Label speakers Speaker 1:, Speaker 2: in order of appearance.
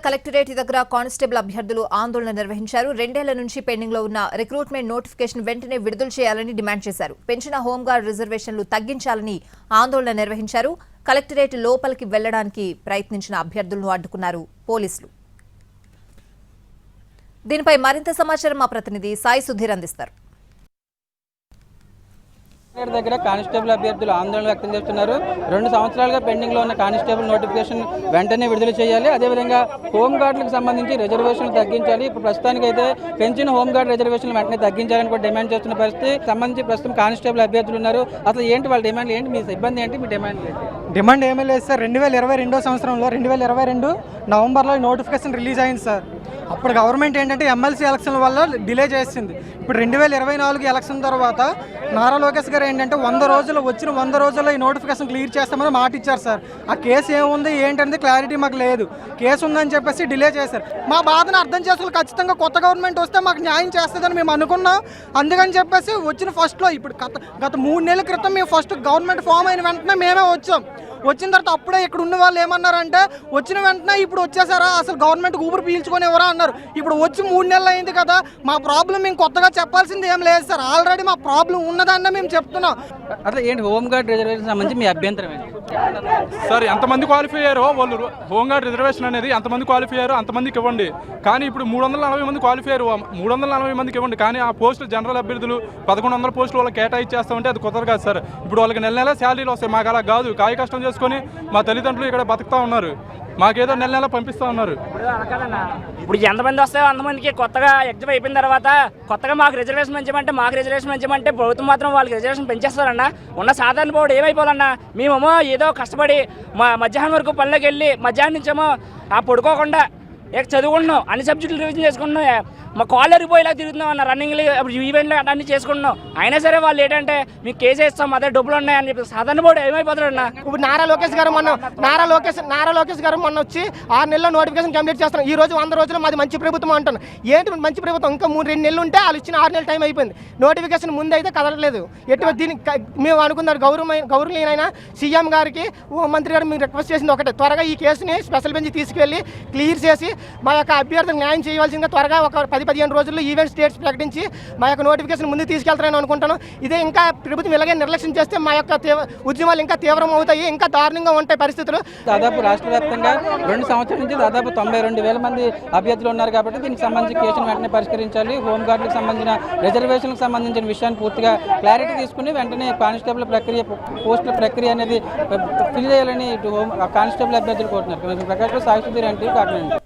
Speaker 1: Collectorate దగ్గర constable అభ్యర్థులు ఆందోళన నిర్వహించారు. 2 ఏళ్ల నుంచి పెండింగ్ లో ఉన్న రిక్రూట్మెంట్ నోటిఫికేషన్ వెంటనే విడుదల చేయాలని డిమాండ్ చేశారు. పెంచిన హోంగార్డ్ రిజర్వేషన్లు తగ్గించాలని ఆందోళన నిర్వహించారు. కలెక్టరేట్ లోపలికి వెళ్లడానికి ప్రయత్నించిన అభ్యర్థులను అడ్డుకున్నారు పోలీసులు. దీనిపై మరింత సమాచారం మా ప్రతినిధి సాయి సుధీర్ అందిస్తారు.
Speaker 2: దగ్గర కానిస్టేబుల్ అభ్యర్థులు ఆందోళన వ్యక్తం చేస్తున్నారు. 2 సంవత్సరాలుగా పెండింగ్ లో ఉన్న కానిస్టేబుల్ నోటిఫికేషన్ వెంటనే విడుదల చేయాలి. అదేవిధంగా హోంగార్డులకు సంబంధించి రిజర్వేషన్లు తగ్గించాలి. ఇప్పుడు ప్రస్తుతానికైతే పెంచిన హోంగార్డ్ రిజర్వేషన్లు వెంటనే తగ్గించాలని కూడా డిమాండ్ చేస్తున్న పరిస్థితి. సంబంధించి ప్రస్తుతం కానిస్టేబుల్ అభ్యర్థులు ఉన్నారు. అసలు ఏంటి వాళ్ళ డిమాండ్ ఏంటి, మీ ఇబ్బంది ఏంటి, మీ డిమాండ్ ఏంటి?
Speaker 3: డిమాండ్ ఏమీ లేదు సార్. 2022 సంవత్సరంలో 2022 నవంబర్లో నోటిఫికేషన్ రిలీజ్ అయింది సార్. అప్పుడు గవర్నమెంట్ ఏంటంటే ఎమ్మెల్సీ ఎలక్షన్ల వల్ల డిలే చేసింది. ఇప్పుడు 2024 ఎలక్షన్ తర్వాత నారా లోకేష్ గారు ఏంటంటే 100 రోజుల్లో ఈ నోటిఫికేషన్ క్లియర్ చేస్తామని మాట ఇచ్చారు సార్. ఆ కేసు ఏముంది ఏంటనేది క్లారిటీ మాకు లేదు. కేసు ఉందని చెప్పేసి డిలే చేశారు. మా బాధను అర్థం చేసుకోవాలి. ఖచ్చితంగా కొత్త గవర్నమెంట్ వస్తే మాకు న్యాయం చేస్తుందని మేము అనుకున్నాం. అందుకని చెప్పేసి వచ్చిన ఫస్ట్లో ఇప్పుడు గత 3 నెలల క్రితం మేము ఫస్ట్ గవర్నమెంట్ ఫామ్ అయిన వెంటనే మేమే వచ్చాం. వచ్చిన తర్వాత అప్పుడే ఇక్కడ ఉన్న వాళ్ళు ఏమన్నారంటే వచ్చిన వెంటనే ఇప్పుడు వచ్చేసారా, అసలు గవర్నమెంట్ ఊపిరి పీల్చుకొని ఎవరా అన్నారు. ఇప్పుడు వచ్చి 3 నెలలు అయింది కదా, మా ప్రాబ్లం మేము కొత్తగా చెప్పాల్సింది ఏం లేదు సార్. ఆల్రెడీ మా ప్రాబ్లం ఉన్నదన్న మేము చెప్తున్నాం.
Speaker 2: అట్లా ఏంటి హోంగార్డ్ రిజర్వేషన్ సంబంధించి మీ అభ్యంతరం ఏంటి
Speaker 4: సార్? ఎంతమంది క్వాలిఫై అయ్యారో వాళ్ళు హోంగార్డ్ రిజర్వేషన్ అనేది ఎంతమంది క్వాలిఫై అయ్యారో అంతమందికి ఇవ్వండి. కానీ ఇప్పుడు 340 మంది క్వాలిఫై అయ్యారు, 340 మందికి ఇవ్వండి. కానీ ఆ పోస్టులు జనరల్ అభ్యర్థులు 1100 పోస్టులు వాళ్ళకి కేటాయిచ్చేస్తామంటే అది కుదరదు కాదు సార్. ఇప్పుడు వాళ్ళకి నెల శాలరీలు వస్తాయి, మాకు అలా కాదు. కాయ కష్టం చేసుకొని మా తల్లిదండ్రులు ఇక్కడ బతుకుతా ఉన్నారు, మాకేదో నెల పంపిస్తూ ఉన్నారు.
Speaker 5: ఇప్పుడు ఎంతమంది వస్తాయో అంతమందికి కొత్తగా ఎగ్జామ్ అయిపోయిన తర్వాత కొత్తగా మాకు రిజర్వేషన్ పెంచమంటే ప్రభుత్వం మాత్రం వాళ్ళకి రిజర్వేషన్ పెంచేస్తారన్నా. ఉన్న సాధారణ పౌరుడు ఏమైపోవాలన్నా, మేమేమో ఏదో కష్టపడి మధ్యాహ్నం వరకు పనులకు వెళ్ళి మధ్యాహ్నం నుంచేమో పడుకోకుండా చదువుకుంటున్నాం, అన్ని సబ్జెక్టులు రివిజన్ చేసుకుంటున్నాం, మా కాలర్ పోయేలా తిరుగుతున్నాం అన్న, రన్నింగ్లు ఈవెంట్లు అన్నీ చేసుకుంటున్నాం. అయినా సరే వాళ్ళు ఏంటంటే మీకు కేసు వేస్తాం, అదే డబ్బులు ఉన్నాయని చెప్పి సాధారణ బోర్డు ఏమైపోతారన్న.
Speaker 3: ఇప్పుడు నారా లోకేష్ గారు మొన్న వచ్చి 6 నెలల్లో నోటిఫికేషన్ కంప్లీట్ చేస్తాం. ఈ రోజు 100 రోజులు మాది మంచి ప్రభుత్వం అంటాను. ఏంటి మంచి ప్రభుత్వం? ఇంకా 2 నెలలు ఉంటే వాళ్ళు ఇచ్చిన 6 నెలల టైం అయిపోయింది. నోటిఫికేషన్ ముందు అయితే కదలలేదు. ఎటువంటి దీనికి మేము అనుకున్నారు గౌరవనీయులైన సీఎం గారికి మంత్రి గారు మీరు రిక్వెస్ట్ చేసింది ఒకటే, త్వరగా ఈ కేసుని స్పెషల్ బెంచ్ తీసుకెళ్లి క్లియర్ చేసి మా యొక్క అభ్యర్థులకు న్యాయం చేయవలసిందిగా త్వరగా ఒక 10-15 రోజుల్లో ఈవెంట్ స్టేట్స్ ప్రకటించి మా యొక్క నోటిఫికేషన్ ముందు తీసుకెళ్తారని అనుకుంటాను. ఇదే ఇంకా ప్రభుత్వం ఇలాగే నిర్లక్ష్యం చేస్తే మా యొక్క ఉద్యమాలు ఇంకా తీవ్రం అవుతాయి, ఇంకా దారుణంగా ఉంటాయి పరిస్థితులు.
Speaker 2: దాదాపు రాష్ట్ర వ్యాప్తంగా 2 సంవత్సరాల నుంచి దాదాపు 92,000 మంది అభ్యర్థులు ఉన్నారు. కాబట్టి దీనికి సంబంధించి కేసును వెంటనే పరిష్కరించాలి. హోంగార్డులకు సంబంధించిన రిజర్వేషన్లకు సంబంధించిన విషయాన్ని పూర్తిగా క్లారిటీ తీసుకుని వెంటనే కానిస్టేబుల్ పోస్టుల ప్రక్రియ అనేది ఫిల్ చేయాలని కానిస్టేబుల్ అభ్యర్థులు కోరుతున్నారు. ప్రకాష్ సాయి సుధీర్ అంటే కాకినాడ.